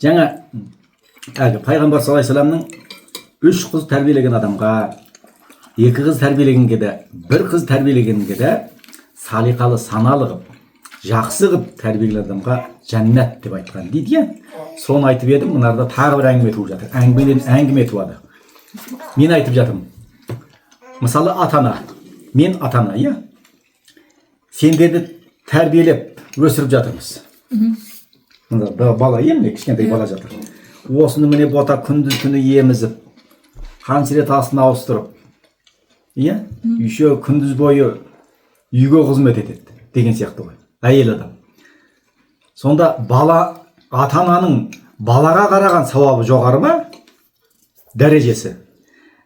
жаңа әлгі пайғамбар саллаллаху алейхи вассаламның 3 қыз тәрбиелеген адамға, 2 қыз тәрбиелегенге де, 1 қыз тәрбиелегенге де салиқалы, саналы қылып, жақсы қылып тәрбиелеген адамға жәннат деп айтқан дейді я. Соны айтып едім, мынарда тағы бір әңгіме туып жатыр. Әңгімеден әңгіме туады. Мен айтып жатырмын. Мысалы ата-ана, мен ата-ана, я. Сендерді тәрбиелеп өсіріп жатырмыз. Бала еміне, кішкентай бала жатыр. Осыны міне бота күндіз түні емізіп, қанша рет астына ауыстырып, иә, еще күндіз бойы үйге қызмет етеді деген сияқты ғой, әйел адам. Сонда бала, ата-ананың балаға қараған сауабы жоғары ма? Дәрежесі.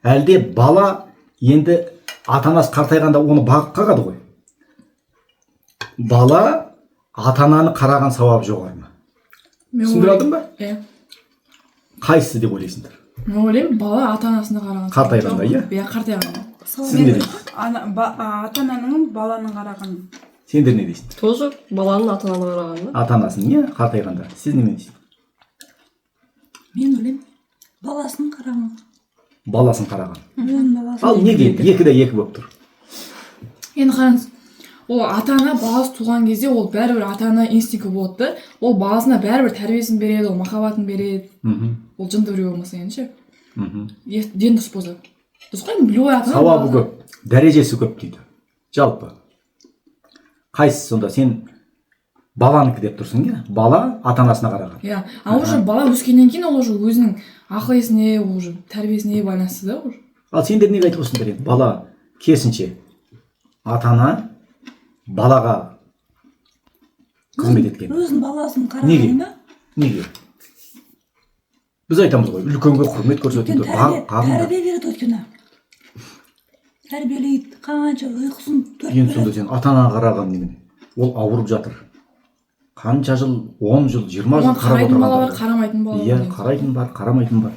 Әлде бала енді ата-анасы қартайғанда оны бағып қағады ғой. Бала ата-ананы қараған сауабы жоғары ма? Түсіндіре алдың ба? Иә. Қайсысы деп ойлайсыңдар? Мен ойлаймын, бала ата-анасына қараған. Қартайғанда, иә? Иә, қартайғанда. Сіз не дейсіз? Ата-ананың баланың қараған. Сендер не дейсіңдер? Тоже баланың ата-ананы қарағаны. Ата-анасын, иә, қартайғанда. Сіз немен дейсіз? Мен ойлаймын, баласын қараған. Баласын қараған. Баласын. Ал неге? 2-де 2 болып тұр. Енді қараңыз, ол ата-ана баласы туған кезде ол бәрібір ата-ана инстинкті болады да. Ол баласына бәрібір тәрбиесін береді, ол махаббатын береді. Ол жынды біреу болмаса енді ше. Ден дұрыс болса. Дұрыс қой, любой ата-ана. Сауабы көп, дәрежесі көп дейді. Жалпы. Қайсысы сонда? Сен баланыкі деп тұрсың, иә? Бала ата-анасына қараған. Иә, а уже бала өскеннен кейін ол уже өзінің ақыл-есіне, уже тәрбиесіне байланысты да уже. Ал сендер неге айтып отырсыңдар енді? Бала керісінше ата-ана балаға қызмет еткен. Өзінің баласын қараған ба? Неге? Біз айтамыз ғой, үлкенге құрмет көрсетіңдер. Тәрбие береді өйткені. Тәрбиелейді, қанша ұйқысын төрт. Енді сонда сен ата-анаға қараған немен? Ол ауырып жатыр. Қанша жыл, 10 жыл, 20 жыл қарап қарайтын бала бар, отырған. қарамайтын бала бар. Иә, қарайтын бар, қарамайтын бар.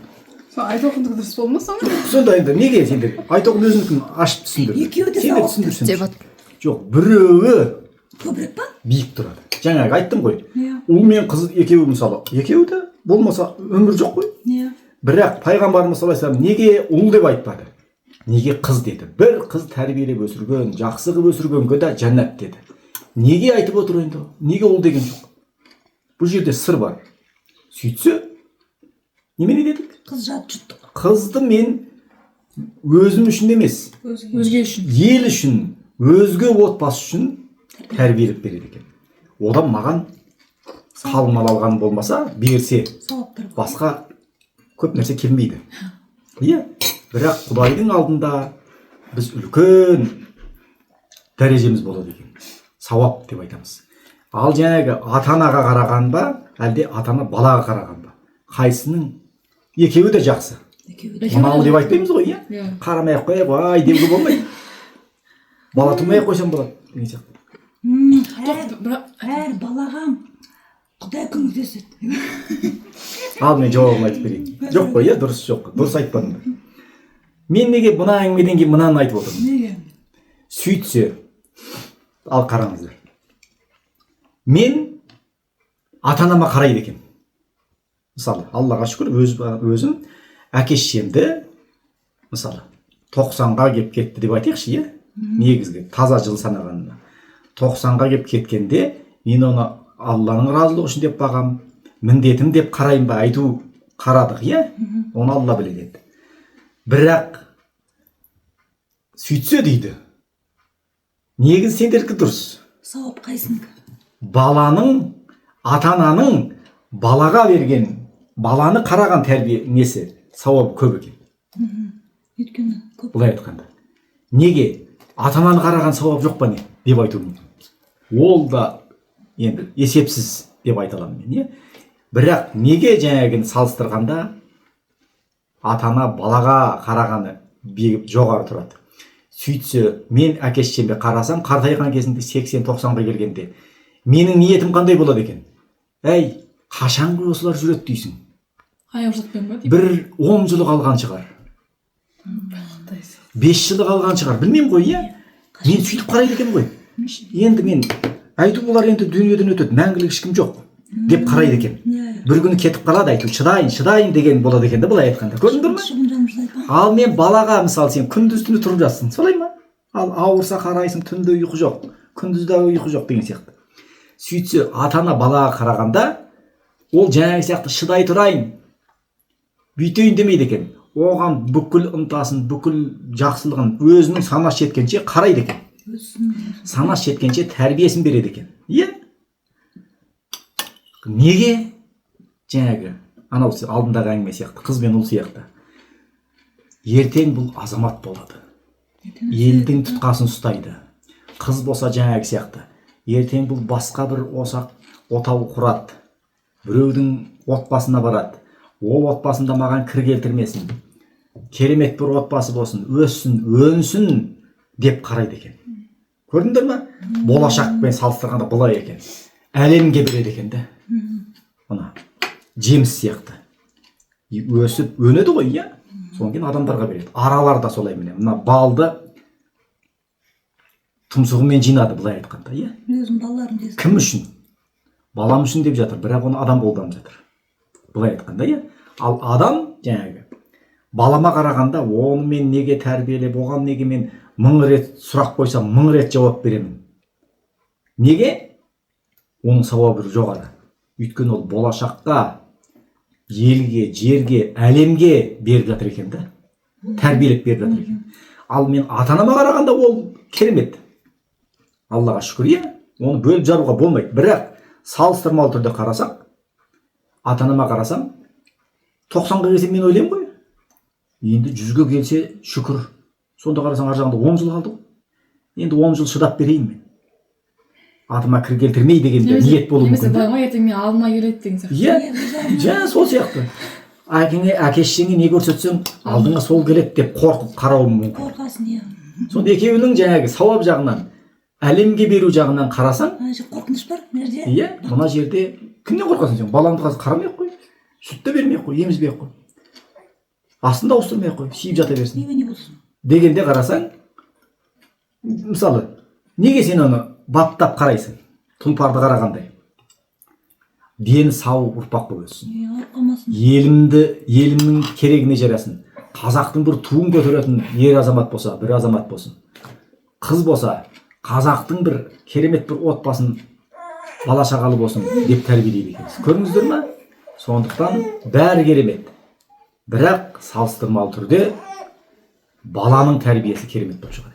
Айтоқындық дұрыс болмаса ма? Сонда енді неге сендер? Айтоқын өзінікін ашып түсіндір. Екеуі де Сендер сауапты. түсіндірсеңші. Жоқ, біреуі Көбірек па? биік тұрады. Жаңағы айттым ғой. Иә. Ұл мен қыз екеуі мысалы, екеуі де болмаса өмір жоқ қой. Иә. Бірақ пайғамбарымыз саллаллаху алейхи вассалам неге ұл деп айтпады? Неге қыз деді? Бір қыз тәрбиелеп өсірген, жақсы қылып өсіргенге де жәннат деді. Неге айтып отыр енді? Неге ұл деген жоқ? Бұл жерде сыр бар. Сөйтсе, немене дедік? Қыз жат жұттық. Қызды мен өзім үшін емес, Өзге үшін. ел үшін, өзге отбасы үшін тәрбиелеп береді екен. Одан маған қалың мал алған болмаса, берсе, Сауаптар. басқа көп нәрсе келмейді. Иә, бірақ Құдайдың алдында біз үлкен дәрежеміз болады екен. Сауап деп айтамыз. Ал жаңағы ата-анаға қараған ба, әлде ата-ана балаға қараған ба? Қайсының? Екеуі де жақсы. Мынау деп айтпаймыз ғой, иә? Иә. Қарамай-ақ қояйық, ай деуге болмайды. Бала тумай-ақ қойсам болады деген сияқты. Әр балаға Құдай көмектеседі. Ал мен жауабын айтып берейін. Жоқ қой, иә, дұрыс жоқ. Дұрыс айтпадым. Мен неге мына әңгімеден кейін мынаны айтып отырмын? Неге? Сөйтсе, ал қараңыздар. Мен ата-анама қарайды екен. Мысалы, Аллаға шүкір, өзім әке-шешемді мысалы 90-ға кеп кетті деп айтайықшы, иә? Негізгі таза жыл санағанына. 90-ға кеп кеткенде мен оны Алланың разылығы үшін деп бағам, міндетім деп қарайын ба, айту қарадық, иә? Оны Алла біледі. Бірақ сөйтсе дейді. Негіз сендердікі дұрыс. Сауап қайсынікі? Баланың, ата-ананың балаға берген, баланы қараған тәрбие несі, сауабы көп екен. Өйткені көп. Бұлай айтқанда. Неге? Ата-ананы қараған сауап жоқ па не? Деп айту мүмкін. Ол да енді есепсіз деп айта аламын мен, иә? Бірақ неге жаңағыны салыстырғанда ата-ана балаға қарағаны жоғары тұрады? Сөйтсе, мен әке-шешеме қарасам, қартайған кезінде 80-90-ға келгенде, менің ниетім қандай болады екен? Әй, қашанғы осылар жүреді дейсің? Аяусатпен ба? Бір 10 жылы қалған шығар. 5 жылы қалған шығар. Білмеймін ғой, иә? Мен сөйтіп қарайды екен ғой. Енді мен айту олар енді дүниеден өтеді, мәңгілік ешкім жоқ деп қарайды екен. бір күні кетіп қалады, айту шыдайын деген болады екен да, былай айтқанда. Көрдіңдер ме? Шыбын жасайды. Ал мен балаға мысалы сен күндіз түні тұрып жатсың, солай ма? Ал ауырса қарайсың, түнде ұйқы жоқ, күндізде ұйқы жоқ деген сияқты. Сөйтсе ата-ана балаға қарағанда ол жаңағы сияқты шыдай тұрайын, бүйтейін демейді екен. Оған бүкіл ынтасын, бүкіл жақсылығын өзінің санасы жеткенше қарайды екен. Санасы жеткенше тәрбиесін береді екен. Иә? Неге? Жаңағы анау алдындағы әңгіме сияқты, қыз бен ұл сияқты. Ертең бұл азамат болады. Елдің тұтқасын ұстайды. Қыз болса жаңағы сияқты. Ертең бұл басқа бір отау құрады. Біреудің отбасына барады. Ол отбасында маған кір келтірмесін. Керемет бір отбасы болсын, өссін, өнсін деп қарайды екен. Көрдіңдер ме? Болашақпен салыстырғанда былай екен. Әлемге береді екен де. Мына жеміс сияқты. Өсіп, өнеді ғой, иә? Содан кейін адамдарға береді. Аралар да солай міне. Мына балды тұмсығымен жинады, былай айтқанда, иә? Өзім балаларым десін. Кім үшін? Балам үшін деп жатыр, бірақ оны адам қолданып жатыр. Былай айтқанда, иә? Ал адам, жаңағы, балама қарағанда, оны мен неге тәрбиелеп, оған неге мен 1000 рет сұрақ қойсам, 1000 рет жауап беремін. Неге? Оның сауабы жоғары. Өйткені ол болашаққа, елге, жерге, әлемге беріп жатыр екен да. Тәрбиелеп беріп жатыр екен. Ал мен ата-анама қарағанда ол керемет. Аллаға шүкір, иә? Оны бөліп жаруға болмайды. Бірақ салыстырмалы түрде қарасақ, ата-анама қарасам, 90-ға келсе мен ойлаймын ғой. Енді 100-ге келсе шүкір. Сонда қарасаң ар жағында 10 жыл қалды ғой. Енді 10 жыл шыдап берейін мен. Атыма кір келтірмей деген ниет болуы мүмкін. Немесе былай ғой, ертең мен алдыма келеді деген сияқты. Иә, жаңа сол сияқты. Әке-шешеңе не көрсетсең, алдыңа сол келеді деп қорқып қарауы мүмкін. Қорқасың, иә. Сонда екеуінің жаңағы сауап жағынан, әлемге беру жағынан қарасаң, Қорқыныш бар мына жерде. иә, мына жерде кімнен қорқасың сен? Балаңды қазір қарамай-ақ қой, сүт те бермей-ақ қой, емізбей-ақ қой, астын да ауыстырмай-ақ қой, сүйіп жата берсін. Немене болсын? Дегенде қарасаң, мысалы, неге сен оны баптап қарайсың? Тұлпарды қарағандай. Дені сау ұрпақ болып өссін. Алқамасын. Елімнің керегіне жарасын. Қазақтың бір туын көтеретін ер азамат болса, бір азамат болсын. Қыз болса, қазақтың бір керемет бір отбасын бала шағалы болсын деп тәрбиелейді екенсіз. Көрдіңіздер ме? Сондықтан бәрі керемет. Бірақ салыстырмалы түрде баланың тәрбиесі керемет болып шығады.